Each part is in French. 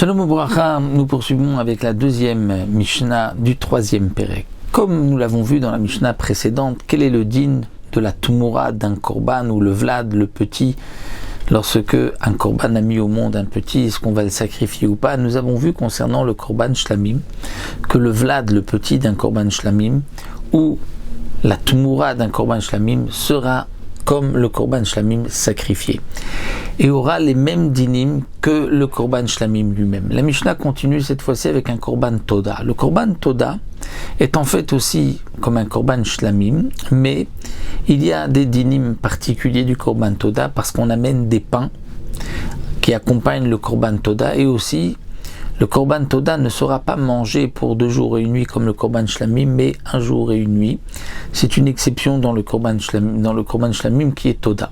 Shalom Ubracha, nous poursuivons avec la deuxième Mishnah du troisième Pérek. Comme nous l'avons vu dans la Mishnah précédente, quel est le din de la Tumura d'un Korban ou le Vlad, le petit, lorsque un Korban a mis au monde un petit, est-ce qu'on va le sacrifier ou pas? Nous avons vu concernant le Korban Shlamim, que le Vlad, le petit d'un Korban Shlamim, ou la Tumura d'un Korban Shlamim sera comme le Korban Shlamim sacrifié, et aura les mêmes dinim que le Korban Shlamim lui-même. La Mishnah continue cette fois-ci avec un Korban Toda. Le Korban Toda est en fait aussi comme un Korban Shlamim, mais il y a des dinim particuliers du Korban Toda parce qu'on amène des pains qui accompagnent le Korban Toda, et aussi le Korban Toda ne sera pas mangé pour 2 jours et 1 nuit comme le Korban Shlamim, mais 1 jour et 1 nuit. C'est une exception dans le Korban Shlamim qui est Toda.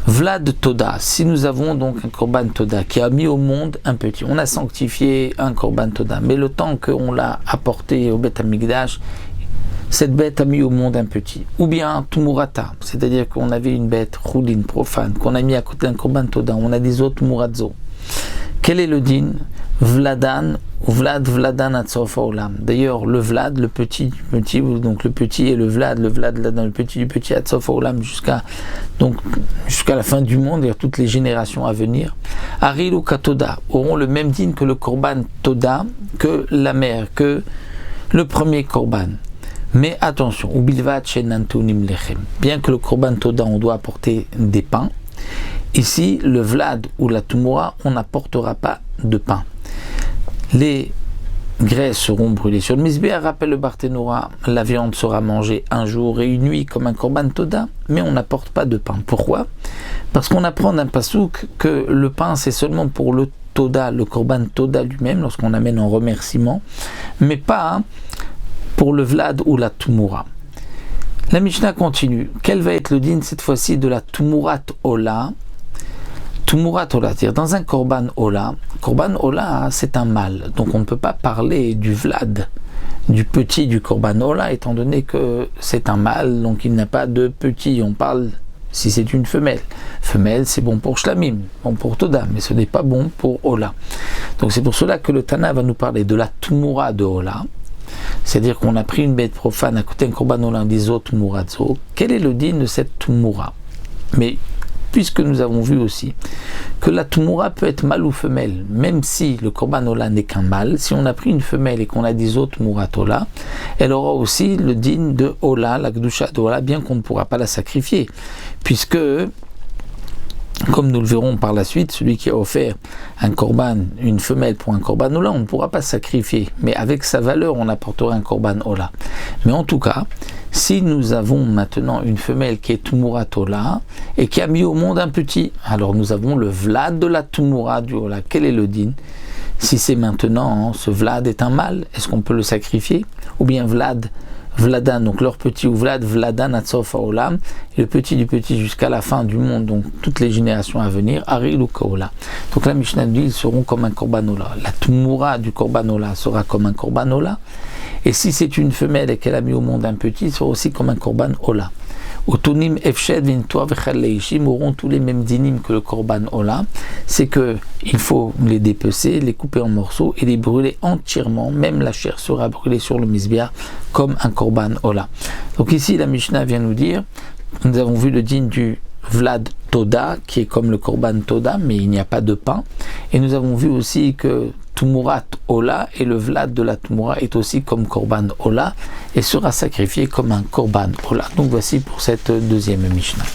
Vlad Toda, si nous avons donc un Korban Toda qui a mis au monde un petit, on a sanctifié un Korban Toda, mais le temps qu'on l'a apporté au Beth Amikdash, cette bête a mis au monde un petit, ou bien Tumurata, c'est-à-dire qu'on avait une bête roulin, profane, qu'on a mis à côté d'un Korban Toda, on a des autres Muradzo. Quel est le din? Vladan, ou Vladan Atsofa Olam. D'ailleurs, le Vlad, le petit du petit, donc le petit et le Vlad, le petit du petit Atsofa Olam jusqu'à la fin du monde, et toutes les générations à venir. Aril ou Katoda auront le même din que le Korban Toda, que la mère, que le premier Korban. Mais attention, Ubilvat Shenantunim Lechem. Bien que le Korban Toda, on doit apporter des pains, ici, le Vlad ou la Tumura, on n'apportera pas de pain. Les graisses seront brûlées sur le Mizbeach, rappelle le Barthénora, la viande sera mangée 1 jour et 1 nuit comme un Korban Toda, mais on n'apporte pas de pain. Pourquoi? Parce qu'on apprend d'un pasouk que le pain c'est seulement pour le Toda, le Korban Toda lui-même, lorsqu'on amène en remerciement, mais pas pour le Vlad ou la Tumura. La Mishnah continue. Quel va être le din cette fois-ci de la Tumurat Ola? Tumurat Ola, c'est-à-dire dans un Korban Ola c'est un mâle, donc on ne peut pas parler du Vlad, du petit du Korban Ola, étant donné que c'est un mâle, donc il n'a pas de petit. On parle si c'est une femelle. Femelle, c'est bon pour Shlamim, bon pour Toda, mais ce n'est pas bon pour Ola. Donc c'est pour cela que le Tana va nous parler de la Tumura de Ola, c'est-à-dire qu'on a pris une bête profane à côté d'un Korban Ola des autres Muradzo. Quel est le din de cette Tumura? Mais puisque nous avons vu aussi que la Tumura peut être mâle ou femelle, même si le Korban Ola n'est qu'un mâle, si on a pris une femelle et qu'on a des autres Murat Ola, elle aura aussi le din de Ola, la Gdusha de Ola, bien qu'on ne pourra pas la sacrifier, puisque, comme nous le verrons par la suite, celui qui a offert un Korban, une femelle pour un Korban Ola, on ne pourra pas sacrifier, mais avec sa valeur, on apportera un Korban Ola. Mais en tout cas, si nous avons maintenant une femelle qui est Tumurat Ola et qui a mis au monde un petit, alors nous avons le Vlad de la Tumura du Ola. Quel est le din? Si c'est maintenant, ce Vlad est un mâle, est-ce qu'on peut le sacrifier? Ou bien Vladan, donc leur petit, ou Vladan Atsofa Olam, le petit du petit jusqu'à la fin du monde, donc toutes les générations à venir, Aril ou Kaola. Donc la Mishnah dit, ils seront comme un Korban Ola. La Tumura du Korban Ola sera comme un Korban Ola. Et si c'est une femelle et qu'elle a mis au monde un petit, il sera aussi comme un Korban Ola. Otonim Efshed Vintoa Vechal Leishim auront tous les mêmes dinim que le Korban Ola. C'est que il faut les dépecer, les couper en morceaux et les brûler entièrement. Même la chair sera brûlée sur le Mizbeach comme un Korban Ola. Donc ici, la Mishnah vient nous dire, nous avons vu le din du Vlad Toda, qui est comme le Korban Toda, mais il n'y a pas de pain. Et nous avons vu aussi que Tumurat Ola et le Vlad de la Tumura est aussi comme Korban Ola et sera sacrifié comme un Korban Ola. Donc voici pour cette deuxième Mishnah.